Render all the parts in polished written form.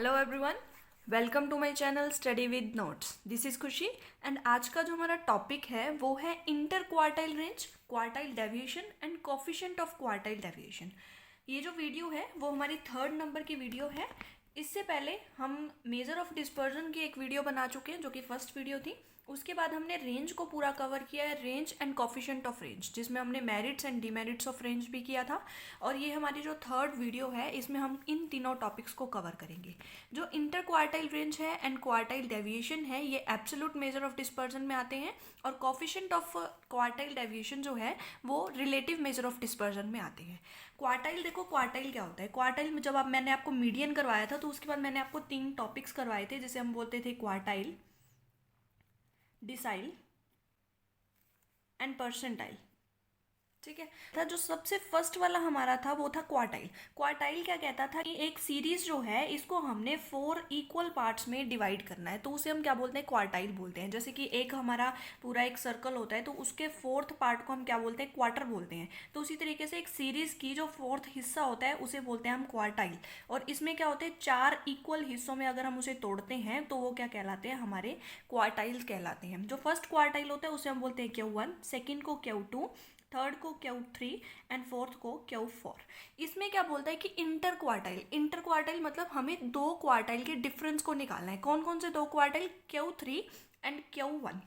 Hello everyone, welcome to my channel study with notes. This is Khushi and आज का जो हमारा टॉपिक है वो है interquartile range, quartile deviation and coefficient of quartile deviation. ये जो वीडियो है वो हमारी 3rd नंबर की वीडियो है। इससे पहले हम मेजर ऑफ डिस्पर्जन की एक वीडियो बना चुके हैं जो कि फर्स्ट वीडियो थी। उसके बाद हमने रेंज को पूरा कवर किया है, range and coefficient of range, जिसमें हमने merits and demerits of range भी किया था। और ये हमारी जो 3rd वीडियो है इसमें हम इन तीनों टॉपिक्स को कवर करेंगे। जो इंटर क्वार्टाइल रेंज है एंड क्वार्टाइल डेविएशन है ये एब्सोल्यूट मेजर ऑफ डिस्पर्जन में आते हैं, और कोफिशिएंट ऑफ क्वार्टाइल डेविएशन जो है वो रिलेटिव मेजर ऑफ डिस्पर्जन में आते हैं। क्वार्टाइल, देखो क्वार्टाइल क्या होता है। क्वार्टाइल में जब मैंने आपको मीडियन करवाया था तो उसके बाद मैंने आपको 3 टॉपिक्स करवाए थे जिसे हम बोलते थे क्वार्टाइल, डिसाइल एंड परसेंटाइल। ठीक है, था जो सबसे फर्स्ट वाला हमारा था वो था क्वार्टाइल। क्वार्टाइल क्या कहता था कि एक सीरीज जो है इसको हमने 4 इक्वल पार्ट्स में डिवाइड करना है, तो उसे हम क्या बोलते हैं, क्वार्टाइल बोलते हैं। जैसे कि एक हमारा पूरा एक सर्कल होता है तो उसके 4th पार्ट को हम क्या बोलते हैं, क्वार्टर बोलते हैं। तो उसी तरीके से एक सीरीज की जो 4th हिस्सा होता है उसे बोलते हैं हम क्वार्टाइल। और इसमें क्या होते हैं, 4 इक्वल हिस्सों में अगर हम उसे तोड़ते हैं तो वो क्या कहलाते हैं, हमारे क्वार्टाइल कहलाते हैं। जो फर्स्ट क्वार्टाइल होता है उसे हम बोलते हैं Q1, सेकेंड को Q2, थर्ड को Q3 एंड फोर्थ को Q4। इसमें क्या बोलता है कि इंटर क्वार्टाइल, इंटर क्वार्टाइल मतलब हमें 2 क्वार्टाइल के डिफरेंस को निकालना है। कौन कौन से 2 क्वार्टाइल, Q3 एंड Q1।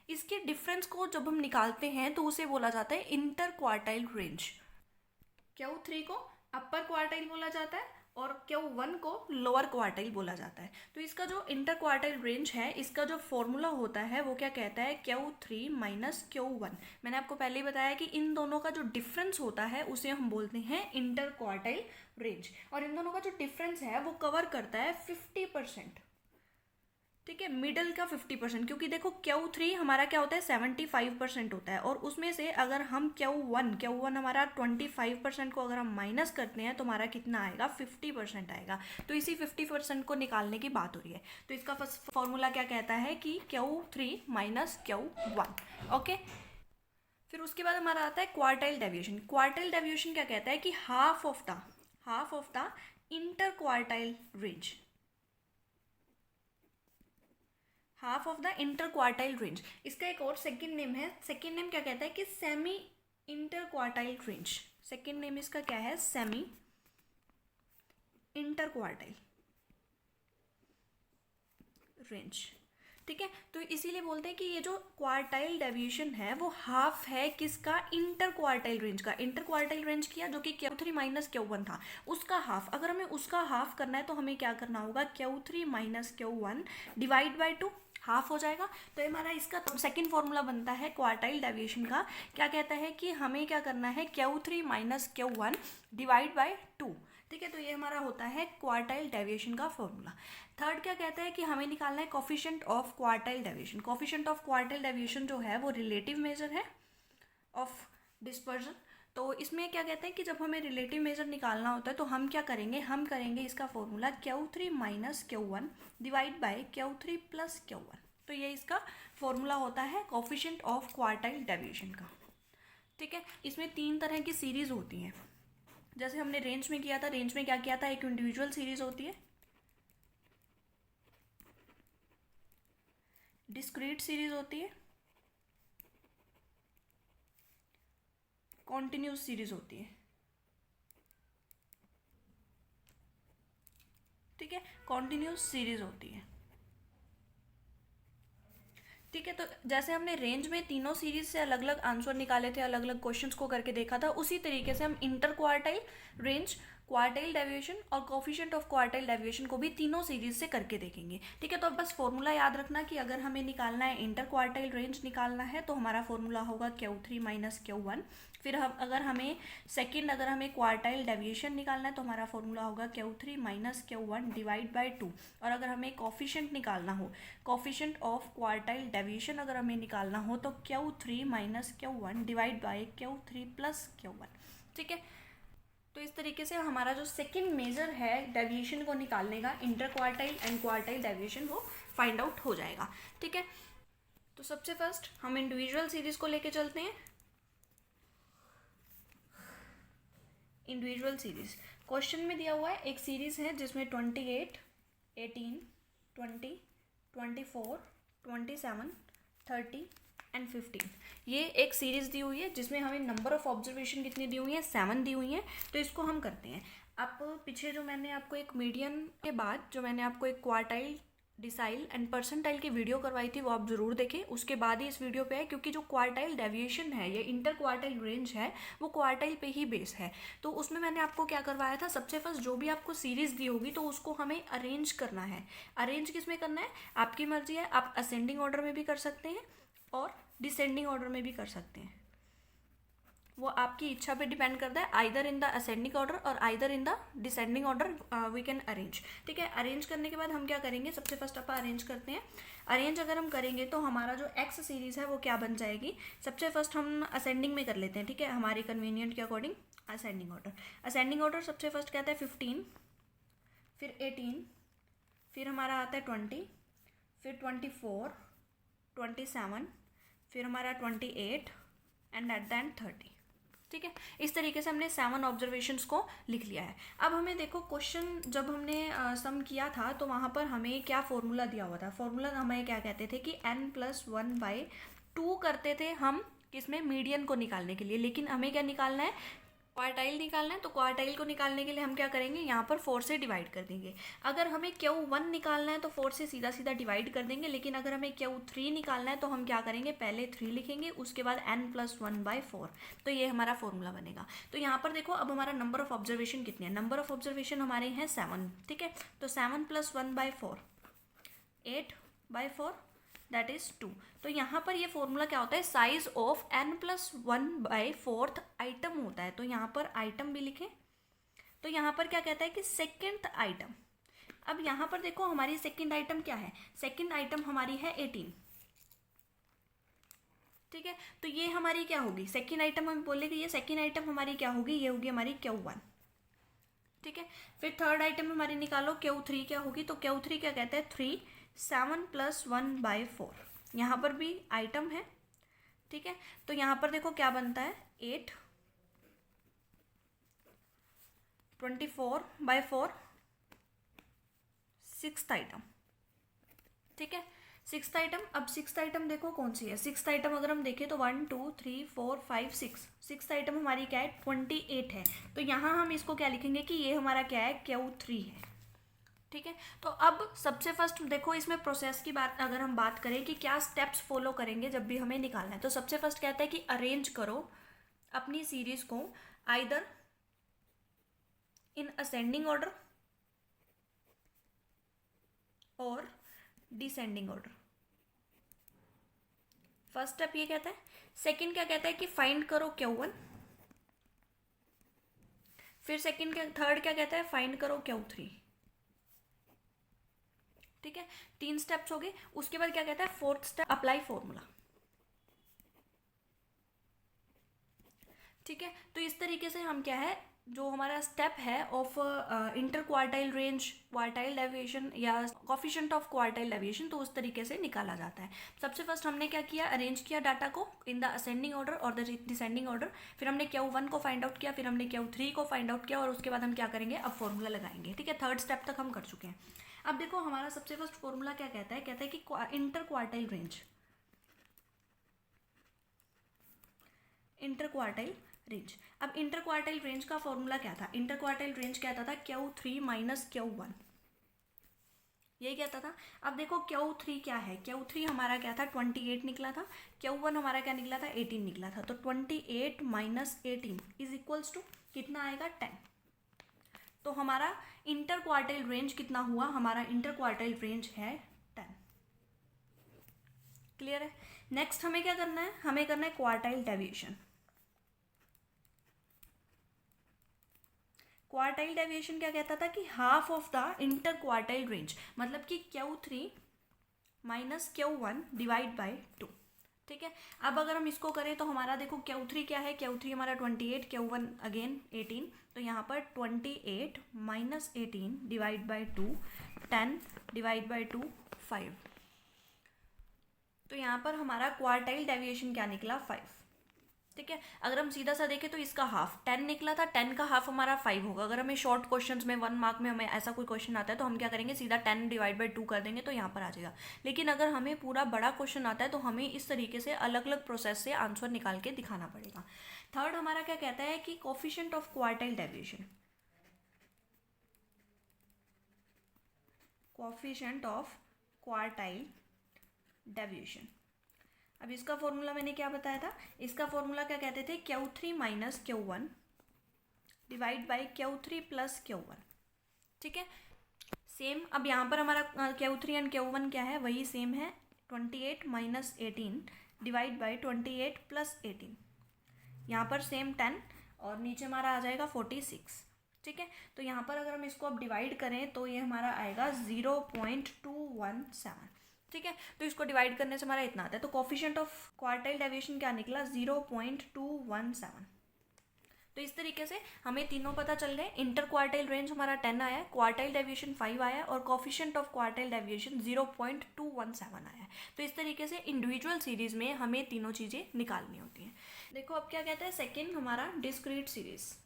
इसके डिफरेंस को जब हम निकालते हैं तो उसे बोला जाता है इंटर क्वार्टाइल रेंज। Q3 को अपर क्वार्टाइल बोला जाता है और Q1 को लोअर क्वार्टाइल बोला जाता है। तो इसका जो इंटर क्वार्टाइल रेंज है इसका जो फॉर्मूला होता है वो क्या कहता है, Q3 माइनस Q1। मैंने आपको पहले ही बताया कि इन दोनों का जो डिफरेंस होता है उसे हम बोलते हैं इंटर क्वार्टाइल रेंज। और इन दोनों का जो डिफरेंस है वो कवर करता है 50%। ठीक है, मिडल का 50%, क्योंकि देखो Q3 हमारा क्या होता है, 75% होता है। और उसमें से अगर हम Q1 हमारा 25% को अगर हम माइनस करते हैं तो हमारा कितना आएगा, 50% आएगा। तो इसी 50% को निकालने की बात हो रही है। तो इसका फर्स्ट फॉर्मूला क्या कहता है कि Q3 माइनस Q1। ओके, फिर उसके बाद हमारा आता है क्वार्टाइल डेविएशन। क्वार्टाइल डेविएशन क्या कहता है कि half of the inter quartile range, half of the inter quartile range. इसका एक और सेकेंड नेम है, सेकेंड नेम क्या कहता है कि semi inter quartile range. Second name इसका क्या है, सेमी इंटर क्वार्टाइल रेंज। ठीक है, तो इसीलिए बोलते हैं कि ये जो क्वार्टाइल डेविएशन है वो हाफ है किसका, इंटर क्वार्टाइल रेंज का। इंटर क्वार्टाइल रेंज किया जो कि Q3 माइनस Q1 था, उसका हाफ। अगर हमें उसका हाफ करना है तो हमें क्या करना होगा, Q3 minus Q1 divide by 2, half हो जाएगा। तो हमारा इसका सेकंड फॉर्मूला बनता है क्वार्टाइल डेविएशन का। क्या कहता है कि हमें क्या करना है, Q3 minus Q1 divide by 2। ठीक है, तो ये हमारा होता है क्वार्टाइल डेविएशन का फॉर्मूला। थर्ड क्या कहता है कि हमें निकालना है coefficient of quartile deviation. Coefficient of quartile deviation जो है वो रिलेटिव मेजर है ऑफ डिस्पर्जन। तो इसमें क्या कहते हैं कि जब हमें रिलेटिव मेजर निकालना होता है तो हम क्या करेंगे, हम करेंगे इसका formula Q3 minus Q1 divide by Q3 plus Q1। तो ये इसका फॉर्मूला होता है कोफिशिएंट ऑफ क्वार्टाइल डेविएशन का। ठीक है, इसमें 3 तरह की सीरीज होती हैं। जैसे हमने रेंज में किया था, रेंज में क्या किया था, एक इंडिविजुअल सीरीज होती है, डिस्क्रीट सीरीज होती है, कॉन्टिन्यूस सीरीज होती है। ठीक है, कॉन्टिन्यूस सीरीज होती है। ठीक है, तो जैसे हमने रेंज में तीनों सीरीज से अलग अलग आंसर निकाले थे, अलग अलग क्वेश्चंस को करके देखा था, उसी तरीके से हम inter quartile range, quartile deviation और कोफिशिएंट ऑफ क्वार्टाइल डेविएशन को भी तीनों सीरीज से करके देखेंगे। ठीक है, तो अब बस फॉर्मूला याद रखना कि अगर हमें निकालना है इंटर क्वार्टाइल रेंज निकालना है तो हमारा फॉर्मूला होगा Q3 माइनस Q1। फिर हम अगर हमें क्वार्टाइल डेविएशन निकालना है तो हमारा फॉर्मूला होगा Q3 minus Q1 divide by 2। और अगर हमें कोफिशिएंट निकालना हो, कोफिशिएंट ऑफ क्वार्टाइल डेविएशन अगर हमें निकालना हो तो Q3 minus Q1 divide by Q3 plus Q1। ठीक है, तो इस तरीके से हमारा जो सेकंड मेजर है डेविएशन को निकालने का, inter quartile and quartile deviation, वो फाइंड आउट हो जाएगा। ठीक है, तो सबसे फर्स्ट हम इंडिविजुअल सीरीज को लेके चलते हैं। इंडिविजुअल सीरीज क्वेश्चन में दिया हुआ है, एक सीरीज है जिसमें 28 18, 20, 24, 27, 30 एंड 15। ये एक सीरीज़ दी हुई है जिसमें हमें नंबर ऑफ़ ऑब्जर्वेशन कितनी दी हुई है, 7 दी हुई हैं। तो इसको हम करते हैं। आप पीछे जो मैंने आपको एक मीडियन के बाद जो मैंने आपको एक क्वार्टाइल, डिसाइल एंड परसेंटाइल की वीडियो करवाई थी वो आप ज़रूर देखें, उसके बाद ही इस वीडियो पे है, क्योंकि जो क्वार्टाइल डेविएशन है, ये इंटर क्वार्टाइल रेंज है, वो क्वार्टाइल पे ही बेस है। तो उसमें मैंने आपको क्या करवाया था, सबसे फर्स्ट जो भी आपको सीरीज़ दी होगी तो उसको हमें अरेंज करना है। अरेंज किस में करना है, आपकी मर्जी है, आप असेंडिंग ऑर्डर में भी कर सकते हैं और डिसेंडिंग ऑर्डर में भी कर सकते हैं, वो आपकी इच्छा पे डिपेंड करता है। Either in the ascending order और either in the descending order we can arrange. ठीक है, अरेंज करने के बाद हम क्या करेंगे, सबसे फर्स्ट आप अरेंज करते हैं। अरेंज अगर हम करेंगे तो हमारा जो एक्स सीरीज़ है वो क्या बन जाएगी, सबसे फर्स्ट हम असेंडिंग में कर लेते हैं। ठीक है, हमारे कन्वीनियंट के according ascending order. Ascending order सबसे फर्स्ट कहता है 15, फिर 18, फिर हमारा आता है 20, फिर 24, 27, फिर हमारा 28 एंड एट द एंड 30। ठीक है, इस तरीके से हमने 7 ऑब्जर्वेशंस को लिख लिया है। अब हमें देखो, क्वेश्चन जब हमने सम किया था तो वहाँ पर हमें क्या फॉर्मूला दिया हुआ था। फॉर्मूला हमें क्या कहते थे कि n+1/2 करते थे हम किसमें, मीडियन को निकालने के लिए। लेकिन हमें क्या निकालना है, क्वार्टाइल निकालना है। तो क्वार्टाइल को निकालने के लिए हम क्या करेंगे, यहाँ पर 4 से डिवाइड कर देंगे। अगर हमें Q1 निकालना है तो 4 से सीधा सीधा डिवाइड कर देंगे। लेकिन अगर हमें Q3 निकालना है तो हम क्या करेंगे, पहले 3 लिखेंगे, उसके बाद n+1/4। तो ये हमारा फॉर्मूला बनेगा। तो यहाँ पर देखो, अब हमारा नंबर ऑफ ऑब्जर्वेशन कितने हैं, नंबर ऑफ ऑब्जर्वेशन हमारे हैं 7। ठीक है, तो 7 + 1/4, 8/4, दैट इज 2। तो यहाँ पर ये फॉर्मूला क्या होता है, साइज ऑफ n+1/4 आइटम होता है। तो यहाँ पर आइटम भी लिखें। तो यहाँ पर क्या कहता है कि सेकेंड आइटम। अब यहाँ पर देखो, हमारी सेकेंड आइटम क्या है, सेकेंड आइटम हमारी है 18। ठीक है, तो ये हमारी क्या होगी, सेकेंड आइटम हम बोले कि ये सेकेंड आइटम हमारी क्या होगी, ये होगी हमारी Q1। ठीक है, फिर थर्ड आइटम हमारी निकालो, Q3 क्या होगी। तो Q3 क्या कहता है, 3, 7 + 1/4। यहाँ पर भी आइटम है। ठीक है, तो यहाँ पर देखो क्या बनता है, 8, 24/4, सिक्स्थ आइटम। ठीक है, सिक्स्थ आइटम। अब सिक्स्थ आइटम देखो कौन सी है, सिक्स्थ आइटम अगर हम देखें तो 1, 2, 3, 4, 5, 6, सिक्स्थ आइटम हमारी क्या है, 28 है। तो यहाँ हम इसको क्या लिखेंगे कि ये हमारा क्या है, Q3 है। ठीक है, तो अब सबसे फर्स्ट देखो, इसमें प्रोसेस की बात अगर हम बात करें कि क्या स्टेप्स फॉलो करेंगे जब भी हमें निकालना है, तो सबसे फर्स्ट कहता है कि अरेंज करो अपनी सीरीज को आइदर इन असेंडिंग ऑर्डर और डिसेंडिंग ऑर्डर। फर्स्ट स्टेप ये कहता है। सेकंड क्या कहता है कि फाइंड करो Q1। फिर थर्ड क्या कहता है, फाइंड करो Q3। ठीक है, 3 स्टेप्स हो गए। उसके बाद क्या कहता है, फोर्थ स्टेप, अप्लाई फॉर्मूला। ठीक है, तो इस तरीके से हम क्या है, जो हमारा स्टेप है of inter quartile range, quartile deviation या कोफिशिएंट ऑफ क्वार्टाइल डेविएशन, तो उस तरीके से निकाला जाता है। सबसे फर्स्ट हमने क्या किया, अरेंज किया डाटा को इन द असेंडिंग ऑर्डर और द डिसेंडिंग ऑर्डर। फिर हमने Q1 को फाइंड आउट किया, फिर हमने Q3 को फाइंड आउट किया, और उसके बाद हम क्या करेंगे, अब फॉर्मूला लगाएंगे। ठीक है, थर्ड स्टेप तक हम कर चुके हैं। अब देखो, हमारा सबसे फर्स्ट फॉर्मूला क्या कहता है, कहता है कि inter quartile range, inter quartile range. अब इंटर क्वार्टाइल रेंज का फॉर्मूला क्या था, इंटर क्वार्टाइल रेंज कहता था Q3 - Q1, यही कहता था। अब देखो Q3 क्या है, Q3 हमारा क्या था, 28 निकला था। Q1 हमारा क्या निकला था, 18 निकला था। तो 28 - 18 इज इक्वल्स टू कितना आएगा, 10। तो हमारा इंटर क्वार्टाइल रेंज कितना हुआ, हमारा इंटर क्वार्टाइल रेंज है 10। क्लियर है। नेक्स्ट हमें क्या करना है, हमें करना है क्वार्टाइल डेविएशन। क्वार्टाइल डेविएशन क्या कहता था कि half of the inter quartile range, मतलब कि Q3 - Q1 डिवाइड बाय 2। ठीक है, अब अगर हम इसको करें तो हमारा देखो Q3 क्या है, Q3 हमारा 28, Q1 अगेन 18। तो यहाँ पर 28 - 18 डिवाइड बाय 2, 10 डिवाइड बाय 2, 5। तो यहाँ पर हमारा क्वार्टाइल डेविएशन क्या निकला, 5। ठीक है। अगर हम सीधा सा देखें तो इसका हाफ 10 निकला था, 10 का हाफ हमारा 5 होगा। अगर हमें शॉर्ट क्वेश्चंस में 1 मार्क में हमें ऐसा कोई क्वेश्चन आता है तो हम क्या करेंगे, सीधा 10 डिवाइड बाई 2 कर देंगे तो यहाँ पर आ जाएगा। लेकिन अगर हमें पूरा बड़ा क्वेश्चन आता है तो हमें इस तरीके से अलग अलग प्रोसेस से आंसर निकाल के दिखाना पड़ेगा। थर्ड हमारा क्या कहता है कि coefficient of quartile deviation, coefficient of quartile deviation. अब इसका फॉर्मूला मैंने क्या बताया था, इसका फॉर्मूला क्या कहते थे, Q3 minus Q1 divide by Q3 plus Q1। ठीक है, सेम अब यहाँ पर हमारा Q3 एंड Q1 क्या है, वही सेम है, 28 माइनस 18 डिवाइड बाई 28 प्लस 18। यहाँ पर सेम 10 और नीचे हमारा आ जाएगा 46। ठीक है, तो यहाँ पर अगर हम इसको अब डिवाइड करें तो ये हमारा आएगा 0.217। ठीक है, तो इसको डिवाइड करने से हमारा इतना आता है। तो कोफिशिएंट ऑफ क्वार्टाइल डेविएशन क्या निकला, 0.217। तो इस तरीके से हमें तीनों पता चल गए। इंटर क्वार्टाइल रेंज हमारा 10 आया है, क्वार्टाइल डेविएशन 5 आया और कोफिशिएंट ऑफ क्वार्टाइल डेविएशन 0.217 आया है। तो इस तरीके से इंडिविजुअल सीरीज में हमें तीनों चीज़ें निकालनी होती हैं। देखो अब क्या कहते हैं, सेकेंड हमारा डिस्क्रीट सीरीज।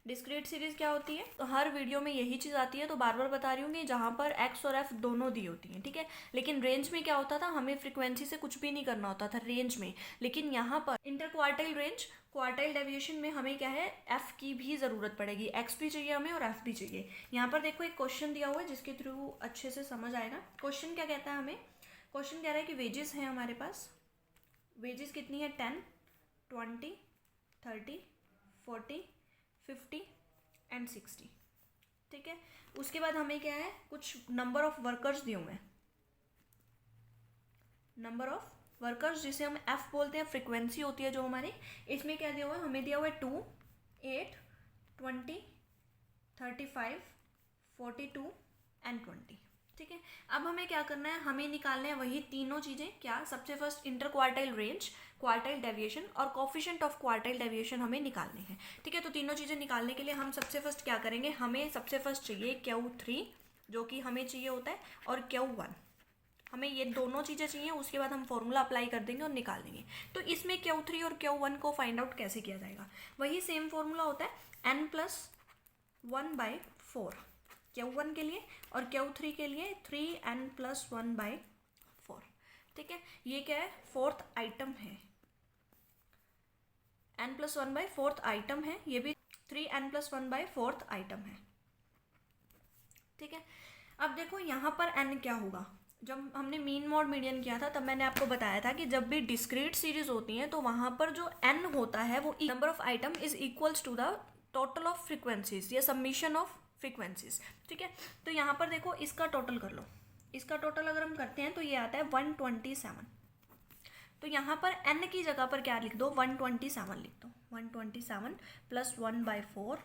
डिस्क्रीट सीरीज क्या होती है, तो हर वीडियो में यही चीज़ आती है, तो बार बार बता रही हूँ कि जहाँ पर एक्स और एफ दोनों दी होती हैं। ठीक है, लेकिन रेंज में क्या होता था, हमें फ्रीक्वेंसी से कुछ भी नहीं करना होता था रेंज में। लेकिन यहाँ पर inter quartile range quartile deviation में हमें क्या है, एफ की भी ज़रूरत पड़ेगी, एक्स भी चाहिए हमें और एफ भी चाहिए। यहाँ पर देखो एक क्वेश्चन दिया हुआ है जिसके थ्रू अच्छे से समझ आएगा। क्वेश्चन क्या कहता है, हमें क्वेश्चन कह रहा है कि वेजेस है हमारे पास, वेजेस कितनी है, 10, 20, 30, 40, 50 एंड 60। ठीक है, उसके बाद हमें क्या है, कुछ नंबर ऑफ वर्कर्स दिए हुए हैं, नंबर ऑफ वर्कर्स जिसे हम एफ बोलते हैं, फ्रीक्वेंसी होती है जो हमारी। इसमें क्या दिया हुआ है, हमें दिया हुआ है 2, 8, 20, 35, 42 एंड 20। ठीक है, अब हमें क्या करना है, हमें निकालना है वही तीनों चीज़ें। क्या, सबसे first inter quartile range, quartile deviation और कोफिशिएंट ऑफ क्वार्टाइल डेविएशन हमें निकालने हैं। ठीक है, तो तीनों चीज़ें निकालने के लिए हम सबसे फर्स्ट क्या करेंगे, हमें सबसे फर्स्ट चाहिए Q3 जो कि हमें चाहिए होता है, और Q1 हमें, ये दोनों चीज़ें चाहिए। उसके बाद हम फॉर्मूला अप्लाई कर देंगे और निकाल देंगे। तो इसमें Q3 और Q1 को फाइंड आउट कैसे किया जाएगा, वही सेम फॉर्मूला होता है, n+1/4 Q1 के लिए और Q3 के लिए 3n+1/4। ठीक है, ये क्या है, फोर्थ आइटम है, n+1/4 आइटम है, ये भी 3n+1/4 आइटम है। ठीक है, अब देखो यहाँ पर n क्या होगा, जब हमने मीन मॉड मीडियन किया था तब मैंने आपको बताया था कि जब भी डिस्क्रीट सीरीज होती हैं तो वहाँ पर जो n होता है वो number of item is equals to the total of frequencies या सबमिशन ऑफ फ्रीक्वेंसीज। ठीक है, तो यहाँ पर देखो इसका टोटल कर लो, इसका टोटल अगर हम करते हैं तो ये आता है 127। तो यहाँ पर n की जगह पर क्या लिख दो, 127 लिख दो, 127 प्लस 1/4,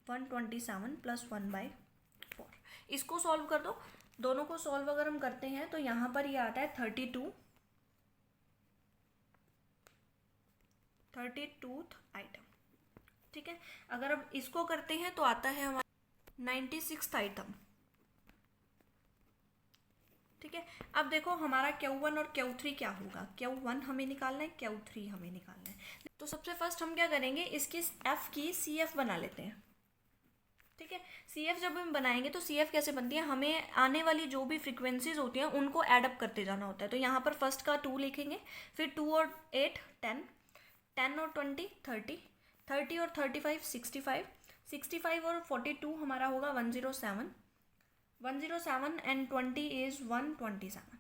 127 प्लस 1/4। इसको सॉल्व कर दो, दोनों को सॉल्व अगर हम करते हैं तो यहाँ पर ये आता है 32th आइटम। ठीक है, अगर अब इसको करते हैं तो आता है हमारा 96th आइटम। ठीक है, अब देखो हमारा Q1 और Q3 क्या होगा, Q1 हमें निकालना है, Q3 हमें निकालना है। तो सबसे फर्स्ट हम क्या करेंगे, इसकी F की CF बना लेते हैं। ठीक है, CF जब हम बनाएंगे तो CF कैसे बनती है, हमें आने वाली जो भी फ्रीक्वेंसीज होती हैं उनको एडअप करते जाना होता है। तो यहाँ पर फर्स्ट का 2 लिखेंगे, फिर 2 और 8 10, 10 और 20 30, 30 और 35 65, 65 और 42 हमारा होगा 107, 107 एंड 20 इज़ 127।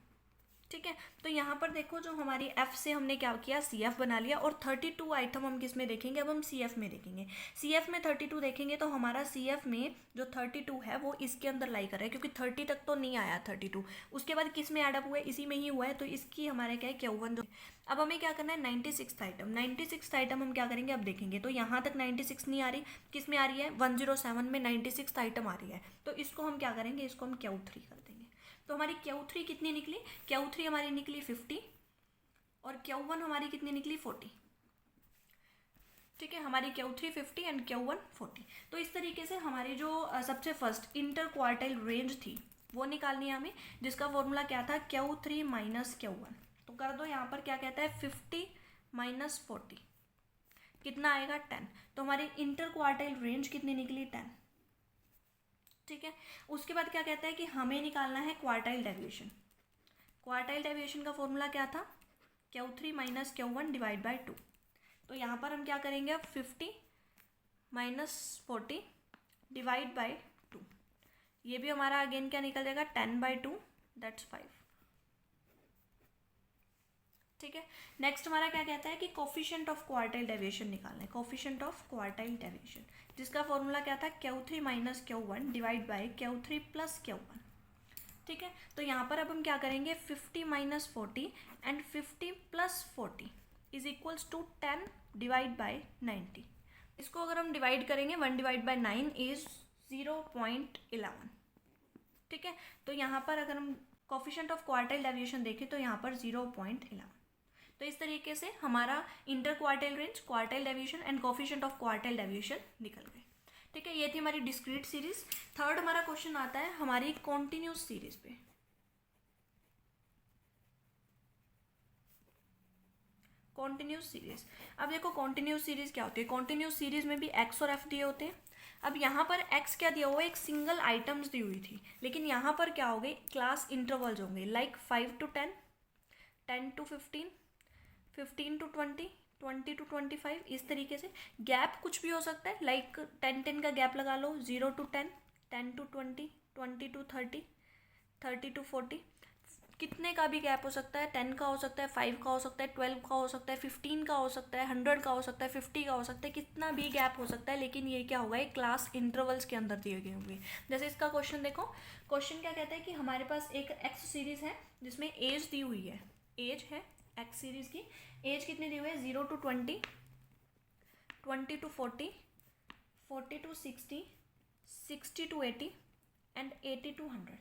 ठीक है, तो यहाँ पर देखो जो हमारी F से हमने क्या किया, CF बना लिया। और 32 आइटम हम किस में देखेंगे, अब हम CF में देखेंगे। CF में 32 देखेंगे तो हमारा CF में जो 32 है वो इसके अंदर लाई कर रहा है, क्योंकि 30 तक तो नहीं आया 32, उसके बाद किस में एडअप हुआ है, इसी में ही हुआ है। तो इसकी हमारे क्या है, Q1 जो। अब हमें क्या करना है, 96th आइटम, 96th आइटम हम क्या करेंगे, अब देखेंगे। तो यहाँ तक 96 नहीं आ रही, किस में आ रही है, 107 में 96th आइटम आ रही है। तो इसको हम क्या करेंगे, इसको हम Q3 कर देंगे। तो हमारी Q3 कितनी निकली, Q3 हमारी निकली 50 और Q1 हमारी कितनी निकली 40। ठीक है, हमारी Q3 50 एंड Q1 40। तो इस तरीके से हमारी जो सबसे फर्स्ट इंटर क्वार्टाइल रेंज थी वो निकालनी है हमें, जिसका फॉर्मूला क्या था, Q3 माइनस Q1। तो कर दो, यहाँ पर क्या कहता है 50 माइनस 40 कितना आएगा 10। तो हमारी इंटर क्वार्टाइल रेंज कितनी निकली 10। ठीक है, उसके बाद क्या कहता है कि हमें निकालना है क्वार्टाइल डेविएशन। क्वार्टाइल डेविएशन का फॉर्मूला क्या था, Q3 minus Q1 divide by 2। तो यहाँ पर हम क्या करेंगे अब 50 माइनस 40 डिवाइड बाई 2। ये भी हमारा अगेन क्या निकल जाएगा 10/2 दैट्स 5। ठीक है, नेक्स्ट हमारा क्या कहता है कि कोफिशिएंट ऑफ क्वार्टाइल डेविएशन निकालना है। कोफिशिएंट ऑफ क्वार्टाइल डेविएशन जिसका फॉर्मूला क्या था, Q3 minus Q1 divide by Q3 plus Q1। ठीक है, तो यहाँ पर अब हम क्या करेंगे 50 minus 40 and 50 plus 40 is equals to 10 divide by 90। इसको अगर हम डिवाइड करेंगे 1 डिवाइड बाई 9 इज 0.11। ठीक है, तो यहाँ पर अगर हम कोफिशिएंट ऑफ क्वार्टाइल डेविएशन देखें तो यहाँ पर 0.11। तो इस तरीके से हमारा inter quartile range, quartile deviation and coefficient of quartile deviation निकल गए। ठीक है, ये थी हमारी डिस्क्रीट सीरीज। थर्ड हमारा क्वेश्चन आता है हमारी कॉन्टिन्यूस सीरीज पे। कॉन्टिन्यूस सीरीज, अब देखो कॉन्टिन्यूस सीरीज क्या होती है। कॉन्टिन्यूस सीरीज में भी एक्स और एफ दिए होते हैं। अब यहाँ पर एक्स क्या दिया हुआ है, एक सिंगल आइटम्स दी हुई थी, लेकिन यहाँ पर क्या हो गई क्लास इंटरवल्स होंगे, like 5 to 10, 10 to 15, 15 to 20, 20 to 25। इस तरीके से गैप कुछ भी हो सकता है, लाइक 10 का गैप लगा लो, 0 to 10, 10 to 20, 20 to 30, 30 to 40। कितने का भी गैप हो सकता है, 10 का हो सकता है, 5 का हो सकता है, 12 का हो सकता है, 15 का हो सकता है, 100 का हो सकता है, 50 का हो सकता है, कितना भी गैप हो सकता है। लेकिन ये क्या होगा, एक क्लास इंटरवल्स के अंदर दिए गए होंगे। जैसे इसका क्वेश्चन देखो, क्वेश्चन क्या कहता है कि हमारे पास एक एक्स सीरीज है जिसमें एज दी हुई है, एज है एक्स सीरीज की, एज कितनी दी हुई है 0 to 20, 20 to 40, 40 to 60, 60 to 80 and 80 to 100।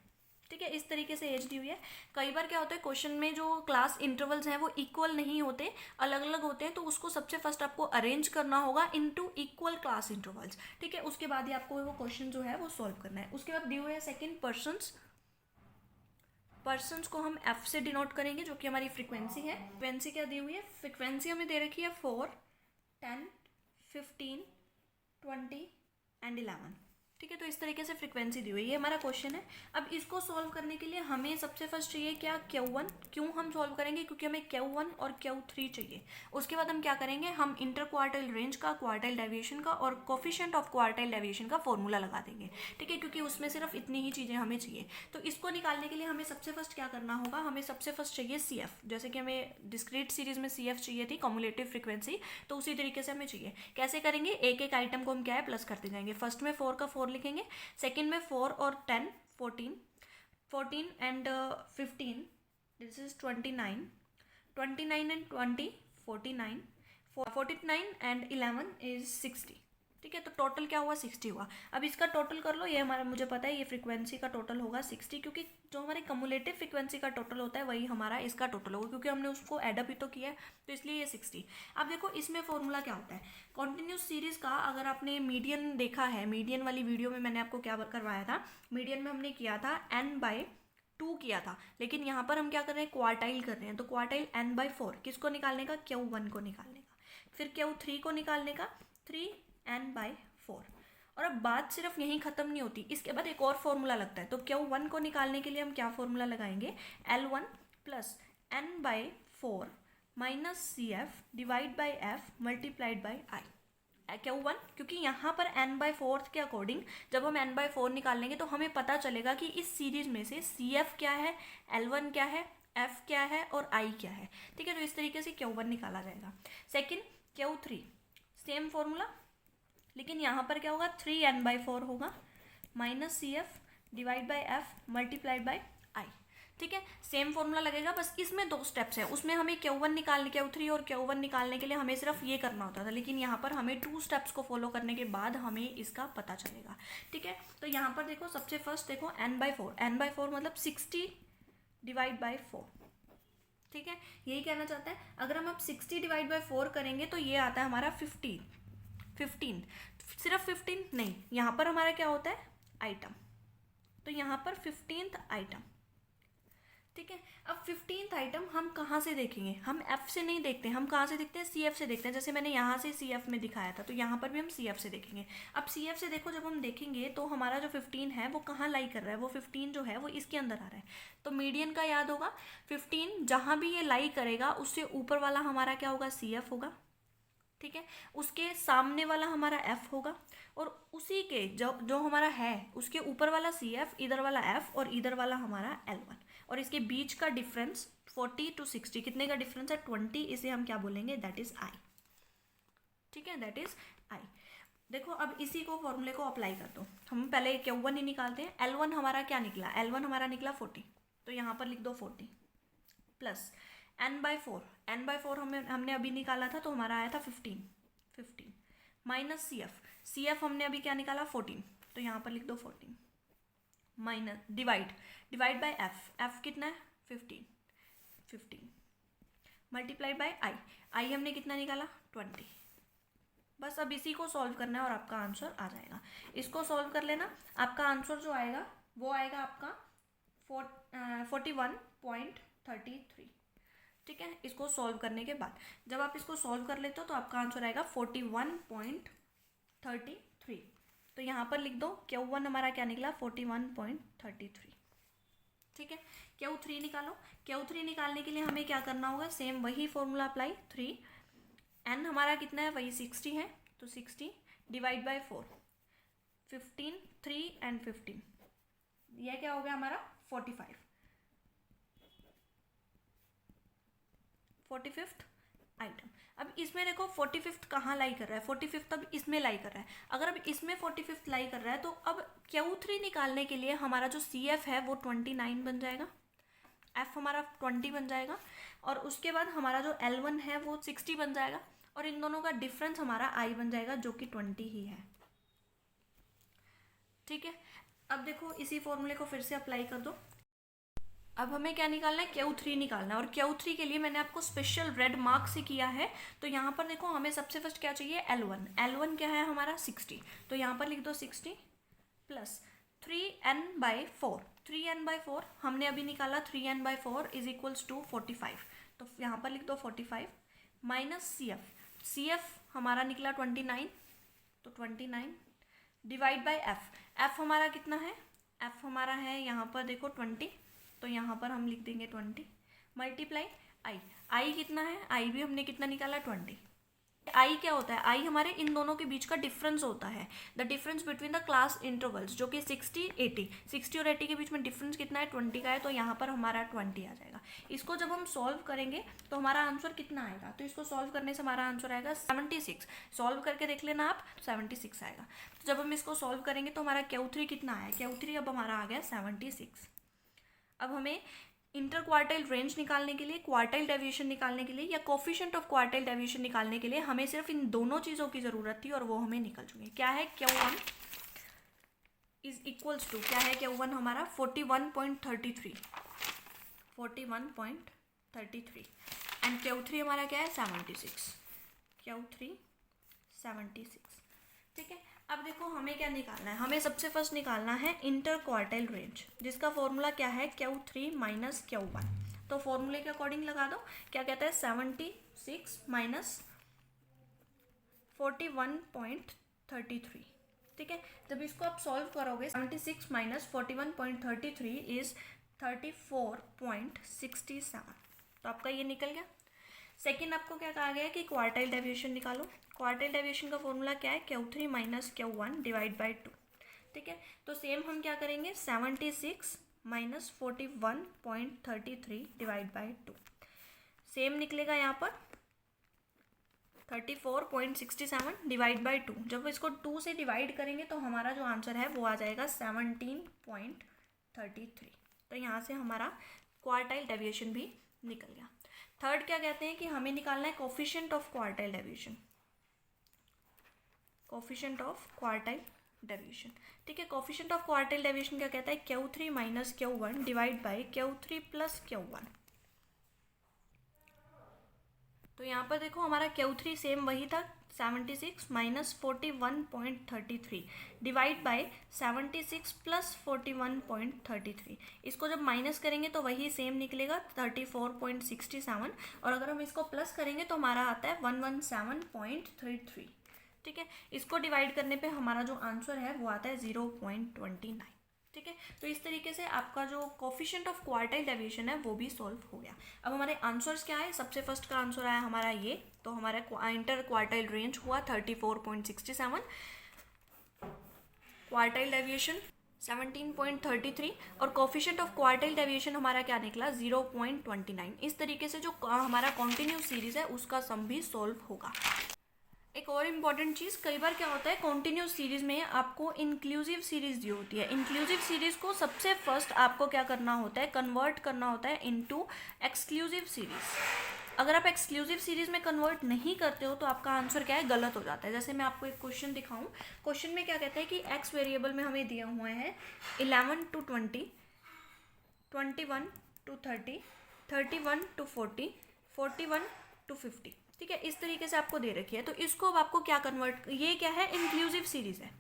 ठीक है, इस तरीके से एज दी हुई है। कई बार क्या होता है क्वेश्चन में जो क्लास इंटरवल्स हैं वो इक्वल नहीं होते, अलग अलग होते हैं, तो उसको सबसे फर्स्ट आपको अरेंज करना होगा इनटू इक्वल क्लास इंटरवल्स। ठीक है, उसके बाद ही आपको वो क्वेश्चन जो है वो सॉल्व करना है। उसके बाद दिए हुए है सेकंड पर्सन्स। पर्सन्स को हम एफ से डिनोट करेंगे जो कि हमारी फ्रीक्वेंसी है। फ्रीक्वेंसी क्या दी हुई है, फ्रीक्वेंसी हमें दे रखी है 4, 10, 15, 20 एंड 11। ठीक है, तो इस तरीके से फ्रीक्वेंसी दी हुई है, ये हमारा क्वेश्चन है। अब इसको सॉल्व करने के लिए हमें सबसे फर्स्ट चाहिए क्या, Q1। क्यों हम सॉल्व करेंगे, क्योंकि हमें Q1 और Q3 चाहिए। उसके बाद हम क्या करेंगे, हम इंटर क्वार्टाइल रेंज का, क्वार्टाइल डेविएशन का और कोफिशिएंट ऑफ क्वार्टाइल डेविएशन का फॉर्मूला लगा देंगे। ठीक है, क्योंकि उसमें सिर्फ इतनी ही चीज़ें हमें चाहिए। तो इसको निकालने के लिए हमें सबसे फर्स्ट क्या करना होगा, हमें सबसे फर्स्ट चाहिए CF। जैसे कि हमें डिस्क्रीट सीरीज में CF चाहिए थी, कम्युलेटिव फ्रीक्वेंसी, तो उसी तरीके से हमें चाहिए। कैसे करेंगे, एक एक आइटम को हम क्या है प्लस करते जाएंगे। फर्स्ट में 4 का 4 लिखेंगे, सेकेंड में 4 और 10 14, 14 and 15 this is 29, 29 and 20 49, 49 and 11 is 60। ठीक है, तो टोटल क्या हुआ 60 हुआ। अब इसका टोटल कर लो, ये हमारा मुझे पता है ये फ्रीक्वेंसी का टोटल होगा 60, क्योंकि जो हमारे कम्युलेटिव फ्रीक्वेंसी का टोटल होता है वही हमारा इसका टोटल होगा, क्योंकि हमने उसको एडअप ही तो किया है, तो इसलिए ये 60। अब देखो इसमें फॉर्मूला क्या होता है कॉन्टिन्यूस सीरीज का। अगर आपने मीडियन देखा है, मीडियन वाली वीडियो में मैंने आपको क्या करवाया था, मीडियन में हमने किया था n/2 किया था, लेकिन यहाँ पर हम क्या कर रहे हैं क्वार्टाइल कर रहे हैं। तो क्वार्टाइल n/4 किसको निकालने का, Q1 को निकालने का, फिर Q3 को निकालने का 3n/4। और अब बात सिर्फ यहीं ख़त्म नहीं होती, इसके बाद एक और फॉर्मूला लगता है। तो Q1 को निकालने के लिए हम क्या फॉर्मूला लगाएंगे, L1 plus n/4 minus CF divide by F multiplied by I. Q1, क्योंकि यहाँ पर n/4 के अकॉर्डिंग जब हम n/4 निकालेंगे तो हमें पता चलेगा कि इस सीरीज में से CF क्या है, L1 क्या है, F क्या है और I क्या है। ठीक है, तो इस तरीके से Q1 निकाला जाएगा। सेकेंड Q3 सेम फॉर्मूला, लेकिन यहाँ पर क्या होगा 3n/4 होगा minus CF divide by F multiplied by I. ठीक है, सेम फॉर्मूला लगेगा, बस इसमें 2 स्टेप्स हैं। उसमें हमें Q1 निकालने, Q3 और Q1 निकालने के लिए हमें सिर्फ ये करना होता था, लेकिन यहाँ पर हमें 2 स्टेप्स को फॉलो करने के बाद हमें इसका पता चलेगा। ठीक है, तो यहाँ पर देखो सबसे फर्स्ट देखो n/4 मतलब 60 डिवाइड बाई 4। ठीक है, यही कहना चाहता है। अगर हम अब 60 डिवाइड बाई 4 करेंगे तो ये आता है हमारा 15। सिर्फ 15 नहीं, यहाँ पर हमारा क्या होता है आइटम, तो यहाँ पर 15th आइटम, ठीक है। अब 15th आइटम हम कहाँ से देखेंगे, हम एफ से नहीं देखते, हम कहाँ से देखते हैं, सी एफ से देखते हैं। जैसे मैंने यहाँ से सी एफ में दिखाया था, तो यहाँ पर भी हम सी एफ से देखेंगे। अब सी एफ से देखो, जब हम देखेंगे तो हमारा जो 15 है वो कहाँ लाई कर रहा है, वो 15 जो है वो इसके अंदर आ रहा है। तो मीडियन का याद होगा, 15 जहाँ भी ये लाई करेगा उससे ऊपर वाला हमारा क्या होगा, सी एफ होगा, ठीक है। उसके सामने वाला हमारा एफ होगा, और उसी के जो जो हमारा है उसके ऊपर वाला सी एफ, इधर वाला एफ और इधर वाला हमारा L1, और इसके बीच का डिफरेंस 40 to 60, कितने का डिफरेंस है, 20, इसे हम क्या बोलेंगे, दैट इज आई, ठीक है, दैट इज आई। देखो अब इसी को फॉर्मूले को अप्लाई कर दो, हम पहले Q1 ही निकालते हैं। L1 हमारा क्या निकला, L1 हमारा निकला 40, तो यहाँ पर लिख दो 40 प्लस n/4, n/4 हमने अभी निकाला था, तो हमारा आया था 15 माइनस सी एफ हमने अभी क्या निकाला 14, तो यहाँ पर लिख दो 14 माइनस डिवाइड बाय एफ कितना है 15 मल्टीप्लाइड बाय आई हमने कितना निकाला 20। बस अब इसी को सॉल्व करना है और आपका आंसर आ जाएगा। इसको सॉल्व कर लेना, आपका आंसर जो आएगा वो आएगा आपका 41.33, ठीक है। इसको सॉल्व करने के बाद जब आप इसको सॉल्व कर लेते हो तो आपका आंसर आएगा 41.33। तो यहाँ पर लिख दो Q1 हमारा क्या निकला 41.33, ठीक है। Q3 निकालो। Q3 निकालने के लिए हमें क्या करना होगा, सेम वही फॉर्मूला अप्लाई, 3 n हमारा कितना है वही 60 है, तो 60 डिवाइड बाय 4, 15 3 एंड 15, यह क्या हो गया हमारा 45th आइटम। अब इसमें देखो 45th कहाँ लाई कर रहा है, 45th अब इसमें लाई कर रहा है। अगर अब इसमें 45th लाई कर रहा है तो अब Q3 निकालने के लिए हमारा जो सी एफ है वो 29 बन जाएगा, एफ हमारा 20 बन जाएगा, और उसके बाद हमारा जो L1 है वो 60 बन जाएगा, और इन दोनों का डिफरेंस हमारा आई बन जाएगा जो कि 20 ही है, ठीक है। अब देखो इसी फॉर्मूले को फिर से अप्लाई कर दो। अब हमें क्या निकालना है, Q3 निकालना है, और Q3 के लिए मैंने आपको स्पेशल रेड मार्क से किया है। तो यहाँ पर देखो हमें सबसे फर्स्ट क्या चाहिए, L1 क्या है हमारा 60, तो यहाँ पर लिख दो 60 प्लस 3n/4, 3n/4 हमने अभी निकाला, 3n/4 इज इक्वल्स टू 45, तो यहाँ पर लिख दो 45 माइनस सी एफ हमारा निकला 29, तो 29 डिवाइड बाय एफ हमारा कितना है, एफ हमारा है यहाँ पर देखो 20, तो यहाँ पर हम लिख देंगे 20 मल्टीप्लाई आई कितना है, आई भी हमने कितना निकाला 20। आई क्या होता है, आई हमारे इन दोनों के बीच का डिफरेंस होता है, the difference between the class intervals, जो कि 60 और 80 के बीच में डिफरेंस कितना है 20 का है, तो यहाँ पर हमारा 20 आ जाएगा। इसको जब हम सॉल्व करेंगे तो हमारा आंसर कितना आएगा, तो इसको सॉल्व करने से हमारा आंसर आएगा 76, सॉल्व करके देख लेना आप, 76 आएगा। तो जब हम इसको सॉल्व करेंगे तो हमारा Q3 कितना आया, Q3 अब हमारा आ गया 76। अब हमें इंटर क्वार्टाइल रेंज निकालने के लिए, क्वार्टाइल डेविएशन निकालने के लिए, या कोफिशिएंट ऑफ क्वार्टाइल डेविएशन निकालने के लिए हमें सिर्फ इन दोनों चीज़ों की ज़रूरत थी, और वो हमें निकल चुकी है। क्या है, Q1 इज इक्वल्स टू, क्या है Q1 हमारा 41.33 एंड Q3 हमारा क्या है 76, Q3 76, ठीक है। अब देखो हमें क्या निकालना है, हमें सबसे फर्स्ट निकालना है इंटर क्वार्टाइल रेंज, जिसका फॉर्मूला क्या है Q3 माइनस Q1, तो फॉर्मूले के अकॉर्डिंग लगा दो। क्या कहता है 76 माइनस 41.33, ठीक है। जब इसको आप सॉल्व करोगे 76 माइनस 41.33 इज 34.67, तो आपका ये निकल गया। सेकेंड आपको क्या कहा गया है कि क्वार्टाइल डेविएशन निकालो। क्वार्टाइल डेविएशन का फॉर्मूला क्या है, Q3 minus Q1 divide by 2, ठीक है। तो सेम हम क्या करेंगे 76 माइनस 41.33 डिवाइड बाई 2, सेम निकलेगा यहाँ पर 34.67 डिवाइड बाई 2। जब इसको 2 से डिवाइड करेंगे तो हमारा जो आंसर है वो आ जाएगा 17.33। तो यहाँ से हमारा क्वार्टाइल डेविएशन भी निकल गया। थर्ड क्या कहते हैं कि हमें निकालना है coefficient of quartile deviation, coefficient of quartile deviation, ठीक है। कोफिशिएंट ऑफ क्वार्टाइल डेविएशन क्या कहता है Q3 minus Q1 divide by Q3 plus Q1। तो यहाँ पर देखो हमारा Q3 सेम वही था 76 माइनस 41.33 डिवाइड बाय 76 प्लस 41.33। इसको जब माइनस करेंगे तो वही सेम निकलेगा 34.67, और अगर हम इसको प्लस करेंगे तो हमारा आता है 117.33। ठीक है, इसको डिवाइड करने पे हमारा जो आंसर है वो आता है 0.29। ठीक है, तो इस तरीके से आपका जो कोफिशिएंट ऑफ क्वार्टाइल डेविएशन है वो भी सॉल्व हो गया। अब हमारे आंसर्स क्या है, सबसे फर्स्ट का आंसर आया हमारा ये, तो हमारा इंटर क्वार्टाइल रेंज हुआ 34.67, क्वार्टाइल डेविएशन 17.33, और कोफिशिएंट ऑफ क्वार्टाइल डेविएशन हमारा क्या निकला 0.29। इस तरीके से जो हमारा कॉन्टिन्यूस सीरीज है उसका सम भी सॉल्व होगा। एक और इम्पॉर्टेंट चीज़, कई बार क्या होता है कॉन्टिन्यूस सीरीज में आपको इंक्लूसिव सीरीज दी होती है। इंक्लूसिव सीरीज को सबसे फर्स्ट आपको क्या करना होता है, कन्वर्ट करना होता है इनटू एक्सक्लूसिव सीरीज। अगर आप एक्सक्लूसिव सीरीज में कन्वर्ट नहीं करते हो तो आपका आंसर क्या है, गलत हो जाता है। जैसे मैं आपको एक क्वेश्चन दिखाऊं, क्वेश्चन में क्या कहता है कि एक्स वेरिएबल में हमें दिए हुए हैं 11 to 20, 21 to 30, 31 to 40, 41 to 50। ठीक है, इस तरीके से आपको दे रखी है। तो इसको अब आपको क्या कन्वर्ट, ये क्या है, इंक्लूसिव सीरीज है।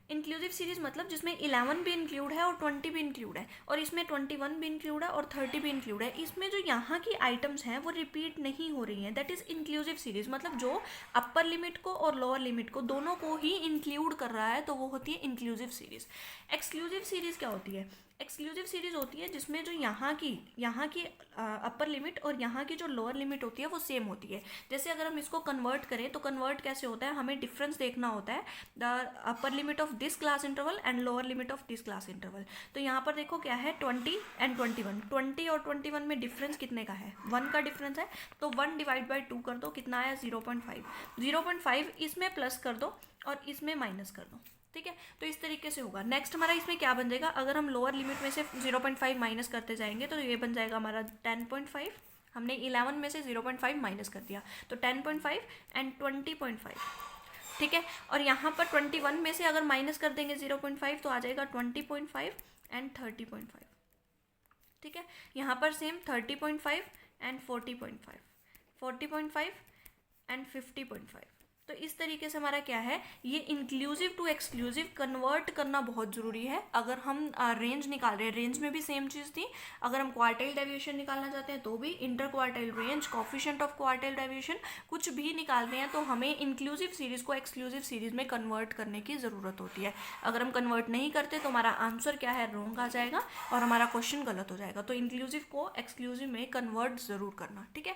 इंक्लूसिव सीरीज मतलब जिसमें 11 भी इंक्लूड है और 20 भी इंक्लूड है, और इसमें 21 भी इंक्लूड है और 30 भी इंक्लूड है। इसमें जो यहाँ की आइटम्स हैं वो रिपीट नहीं हो रही हैं, दैट इज इंक्लूसिव सीरीज। मतलब जो अपर लिमिट को और लोअर लिमिट को दोनों को ही इंक्लूड कर रहा है, तो वो होती है इंक्लूसिव सीरीज। एक्सक्लूसिव सीरीज क्या होती है, एक्सक्लूसिव सीरीज होती है जिसमें जो यहाँ की अपर लिमिट और यहाँ की जो लोअर लिमिट होती है वो सेम होती है। जैसे अगर हम इसको कन्वर्ट करें तो कन्वर्ट कैसे होता है, हमें डिफरेंस देखना होता है, the upper limit of this class interval and lower limit of this class interval. तो यहाँ पर देखो क्या है, 20 एंड 21, 20 और 21 में डिफरेंस कितने का है, 1 का डिफरेंस है। तो 1 डिवाइड बाई 2 कर दो, कितना आया 0.5, 0.5 इसमें प्लस कर दो और इसमें माइनस कर दो। ठीक है, तो इस तरीके से होगा। नेक्स्ट हमारा इसमें क्या बन जाएगा, अगर हम लोअर लिमिट में से 0.5 माइनस करते जाएंगे तो ये बन जाएगा हमारा 10.5। हमने 11 में से 0.5 माइनस कर दिया तो 10.5 एंड 20.5। ठीक है, और यहाँ पर 21 में से अगर माइनस कर देंगे 0.5 तो आ जाएगा 20.5 एंड 30.5। ठीक है, यहाँ पर सेम 30.5 एंड 40.5, 40.5 एंड 50.5। तो इस तरीके से हमारा क्या है, ये इंक्लूसिव टू एक्सक्लूसिव कन्वर्ट करना बहुत ज़रूरी है। अगर हम रेंज निकाल रहे हैं, रेंज में भी सेम चीज़ थी। अगर हम क्वार्टाइल डेविएशन निकालना चाहते हैं तो भी inter quartile range, coefficient of quartile deviation, कुछ भी निकालते हैं तो हमें इंक्लूसिव सीरीज़ को एक्सक्लूसिव सीरीज़ में कन्वर्ट करने की ज़रूरत होती है। अगर हम कन्वर्ट नहीं करते तो हमारा आंसर क्या है, रॉन्ग आ जाएगा और हमारा क्वेश्चन गलत हो जाएगा। तो इंक्लूसिव को एक्सक्लूसिव में कन्वर्ट ज़रूर करना। ठीक है,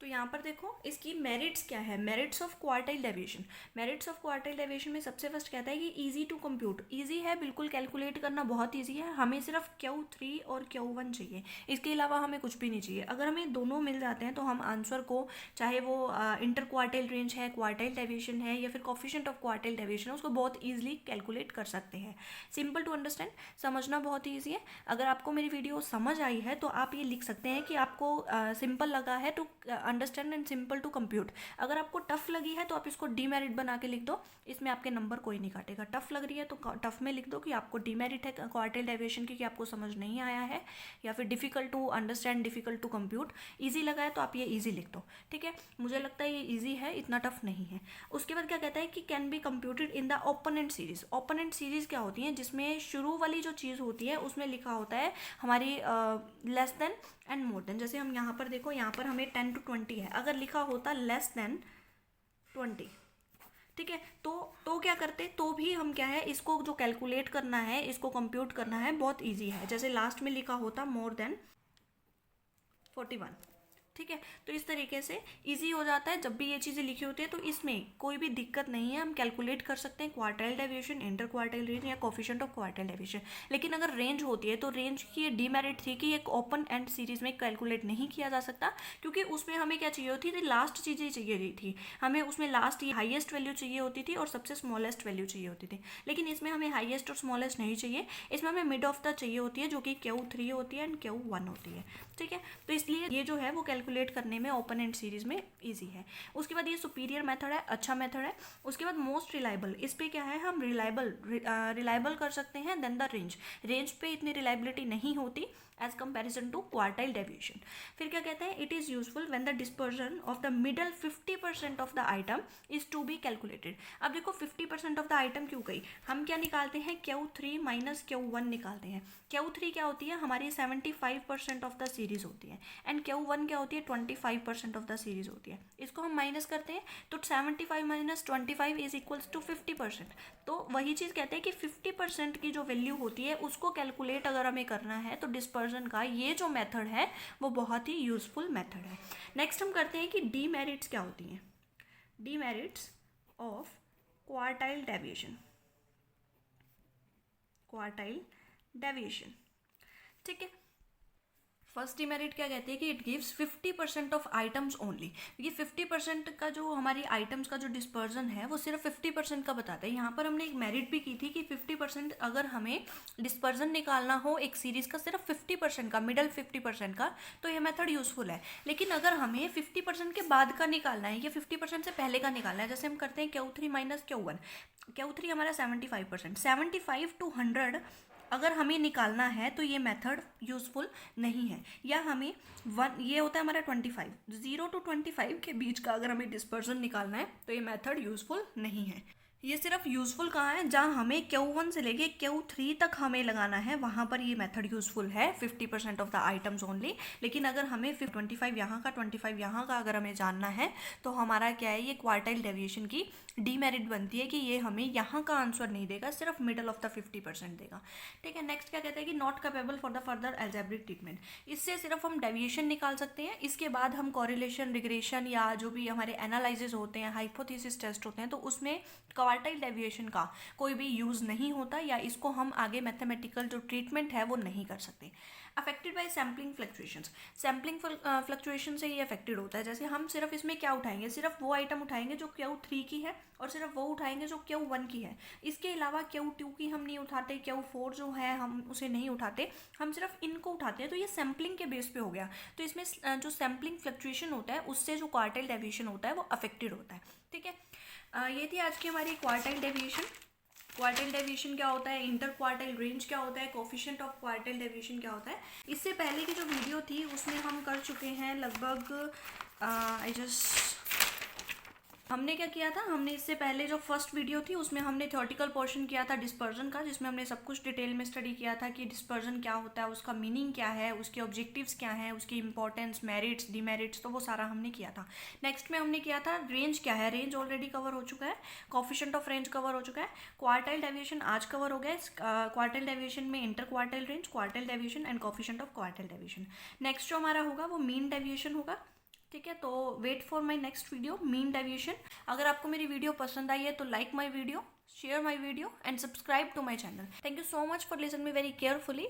तो यहाँ पर देखो इसकी मेरिट्स क्या है, merits of quartile deviation. Merits of quartile deviation में सबसे फर्स्ट कहता है कि इजी टू कंप्यूट, इजी है, बिल्कुल कैलकुलेट करना बहुत इजी है। हमें सिर्फ Q3 और Q1 चाहिए, इसके अलावा हमें कुछ भी नहीं चाहिए। अगर हमें दोनों मिल जाते हैं तो हम आंसर को, चाहे वो इंटर क्वार्टाइल रेंज है, क्वार्टाइल डेविएशन है या फिर कोफिशिएंट ऑफ क्वार्टाइल डेविएशन है, उसको बहुत ईजिली कैलकुलेट कर सकते हैं। सिंपल टू अंडरस्टैंड, समझना बहुत ईजी है। अगर आपको मेरी वीडियो समझ आई है तो आप ये लिख सकते हैं कि आपको सिंपल लगा है to understand and simple to compute. अगर आपको टफ लगी है तो आप इसको डीमेरिट बना के लिख दो, इसमें आपके नंबर कोई नहीं काटेगा। टफ लग रही है तो टफ में लिख दो कि आपको डीमेरिट है क्वार्टाइल डेविएशन की, कि आपको समझ नहीं आया है, या फिर difficult to understand, difficult to compute. Easy लगा है तो आप ये ईजी लिख दो। ठीक है, मुझे लगता है ये ईजी है, इतना टफ नहीं है। उसके बाद क्या कहता है कि can be computed in the opponent series. Opponent series क्या होती है, जिसमें शुरू वाली जो चीज़ होती है उसमें लिखा होता है हमारी less than and more than. जैसे हम यहाँ पर देखो, यहाँ पर हमें 10 to 20 है, अगर लिखा होता लेस देन 20, ठीक है, तो क्या करते, तो भी हम क्या है, इसको जो कैलकुलेट करना है, इसको कंप्यूट करना है, बहुत इजी है। जैसे लास्ट में लिखा होता मोर देन 41। ठीक है, तो इस तरीके से इजी हो जाता है। जब भी ये चीज़ें लिखी होती है तो इसमें कोई भी दिक्कत नहीं है, हम कैलकुलेट कर सकते हैं quartile deviation, inter quartile range या कोफिशिएंट ऑफ क्वार्टाइल डेविएशन। लेकिन अगर रेंज होती है तो रेंज की ये डीमेरिट थी कि एक ओपन एंड सीरीज में कैलकुलेट नहीं किया जा सकता, क्योंकि उसमें हमें क्या चाहिए होती थी, लास्ट चीज़ें चाहिए थी हमें। उसमें लास्ट हाईएस्ट वैल्यू चाहिए होती थी और सबसे स्मॉलेस्ट वैल्यू चाहिए होती थी। लेकिन इसमें हमें हाईएस्ट और स्मॉलेस्ट नहीं चाहिए, इसमें हमें मिड ऑफ द चाहिए होती है, जो कि Q3 होती है एंड Q1 होती है। ठीक है, तो इसलिए ये जो है वो कैलकुलेट करने में ओपन एंड सीरीज में इजी है। उसके बाद ये सुपीरियर मेथड है, अच्छा मेथड है। उसके बाद मोस्ट रिलायबल, इस पे क्या है, हम रिलायबल कर सकते हैं देन द रेंज। रेंज पे इतनी रिलायबिलिटी नहीं होती as comparison to quartile deviation. फिर क्या कहते हैं, it is useful when the dispersion of the middle 50% of the item is to be calculated. अब देखो 50% ऑफ द आइटम क्यों गई, हम क्या निकालते हैं, Q3 माइनस Q1 निकालते हैं। Q3 क्या होती है, हमारी 75% ऑफ द सीरीज होती है, एंड Q1 क्या होती है, 25% ऑफ द सीरीज होती है। इसको हम माइनस करते हैं तो 75 माइनस 25 इज इक्वल्स टू 50%। तो वही चीज़ कहते हैं कि 50% की जो वैल्यू होती है उसको कैलकुलेट अगर हमें करना है तो डिस्पर्जन का ये जो मेथड है वो बहुत ही यूजफुल मेथड है। नेक्स्ट हम करते हैं कि डीमेरिट्स क्या होती हैं। Demerits of quartile deviation, quartile deviation, ठीक है। फर्स्ट डिमेरिट क्या कहते हैं कि it gives 50% of items only. ये 50% का जो हमारी आइटम्स का जो डिस्पर्जन है वो सिर्फ 50% का बताता है। यहाँ पर हमने एक मेरिट भी की थी कि 50% अगर हमें डिस्पर्जन निकालना हो एक सीरीज़ का सिर्फ 50% का, मिडल 50% का, तो ये मेथड यूजफुल है। लेकिन अगर हमें 50% के बाद का निकालना है या 50% से पहले का निकालना है, जैसे हम करते हैं Q3 माइनस Q1, Q3 हमारा 75%, 75 to 100 अगर हमें निकालना है तो ये मेथड यूजफुल नहीं है। या हमें ये होता है हमारा 25, 0 to 25 के बीच का अगर हमें डिस्पर्जन निकालना है तो ये मेथड यूजफुल नहीं है। ये सिर्फ यूजफुल कहाँ है, जहाँ हमें Q1 से लेके Q3 तक हमें लगाना है वहाँ पर ये मेथड यूजफुल है, 50% ऑफ द आइटम्स ओनली। लेकिन अगर हमें 25 यहाँ का 25 यहाँ का अगर हमें जानना है तो हमारा क्या है, ये क्वार्टाइल डेविएशन की डीमेरिट बनती है कि ये हमें यहाँ का आंसर नहीं देगा, सिर्फ मिडल ऑफ द 50% देगा, ठीक है। नेक्स्ट क्या कहता है कि not capable for the further algebraic treatment. इससे सिर्फ हम डेविएशन निकाल सकते हैं, इसके बाद हम कॉरिलेशन, रिग्रेशन या जो भी हमारे एनालिसिस होते हैं, हाइपोथेसिस टेस्ट होते हैं, तो उसमें क्वार्टाइल डेविएशन का कोई भी यूज़ नहीं होता या इसको हम आगे मैथमेटिकल जो ट्रीटमेंट है वो नहीं कर सकते। Affected by sampling fluctuations, sampling fluctuation से ही अफेक्टेड होता है। जैसे हम सिर्फ इसमें क्या उठाएंगे, सिर्फ वो आइटम उठाएंगे जो Q3 की है और सिर्फ वो उठाएंगे जो Q1 की है। इसके अलावा Q2 की हम नहीं उठाते, Q4 जो है हम उसे नहीं उठाते, हम सिर्फ इनको उठाते हैं। तो ये सैम्पलिंग के बेस पे हो गया। तो इसमें जो सैम्पलिंग फ्लक्चुएशन होता है उससे जो क्वार्टाइल डेविएशन होता है वो अफेक्टेड होता है, ठीक है। ये थी आज की हमारी क्वार्टाइल डेविएशन। क्वार्टाइल डेविएशन क्या होता है, इंटर क्वार्टाइल रेंज क्या होता है, कोफिशिएंट ऑफ क्वार्टाइल डेविएशन क्या होता है। इससे पहले की जो वीडियो थी उसमें हम कर चुके हैं लगभग हमने क्या किया था, हमने इससे पहले जो फर्स्ट वीडियो थी उसमें हमने थ्योरेटिकल पोर्शन किया था डिस्पर्जन का, जिसमें हमने सब कुछ डिटेल में स्टडी किया था कि डिस्पर्जन क्या होता है, उसका मीनिंग क्या है, उसके ऑब्जेक्टिव्स क्या हैं, उसकी इंपॉर्टेंस, मेरिट्स, डीमेरिट्स, तो वो सारा हमने किया था। नेक्स्ट में हमने किया था रेंज क्या है, रेंज ऑलरेडी कवर हो चुका है, कोफिशिएंट ऑफ रेंज कवर हो चुका है, क्वार्टाइल डेविएशन आज कवर हो गया। क्वार्टाइल डेविएशन में inter quartile range, quartile deviation and coefficient of quartile deviation. Next जो हमारा होगा वो मीन डेविएशन होगा, ठीक है। तो wait for my next video, mean deviation. अगर आपको मेरी वीडियो पसंद आई है तो like my video, share my video and subscribe to my channel. Thank you so much for listen me very carefully.